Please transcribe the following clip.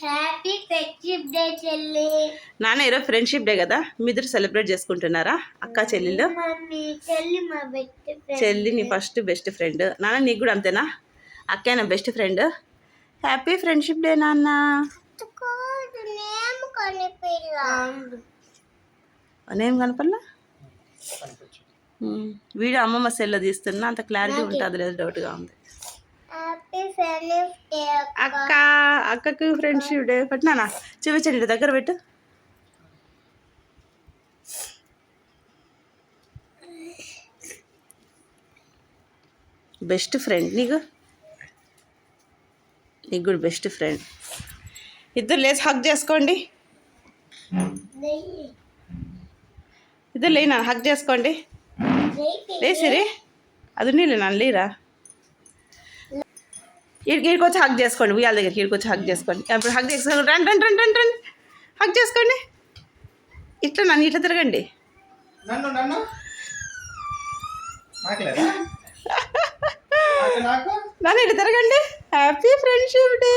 Happy friendship day చెల్లి. నాన్న ఈరోజు ఫ్రెండ్షిప్ డే కదా, మీ ఇద్దరు సెలబ్రేట్ చేసుకుంటున్నారా అక్క చెల్లెళ్ళు? చెల్లి మా బెస్ట్ ఫ్రెండ్. చెల్లి నీ ఫస్ట్ బెస్ట్ ఫ్రెండ్. నాన్న నీకు కూడా అంతేనా? అక్కే నా best friend. Happy friendship day నాన్న. నేమ్ కనపల్లా? వీడియో అమ్మమ్మ సెల్లో తీస్తున్నా, అంత క్లారిటీ ఉంటుంది లేదు, డౌట్గా ఉంది. అక్కకు ఫ్రెండ్షిప్ డే పెట్టినానా? చూపించండి, దగ్గర పెట్టు. బెస్ట్ ఫ్రెండ్ నీకు కూడా బెస్ట్ ఫ్రెండ్. ఇద్దరు లేచి హగ్ చేసుకోండి. ఇద్దరు లేనా హగ్ చేసుకోండి. లేసిరి అది నీళ్ళు నన్ను లేరా. ఈడికి వచ్చి హగ్ చేసుకోండి. ఉయ్యాల దగ్గరికి ఈడికి వచ్చి హగ్ చేసుకోండి. అప్పుడు హగ్ చేసుకోండి. రండి రండి రండి రండి రండి హగ్ చేసుకోండి. ఇట్లా నన్ను ఇట్లా తిరగండి. నన్ను ఇట్లా తిరగండి. Happy friendship day.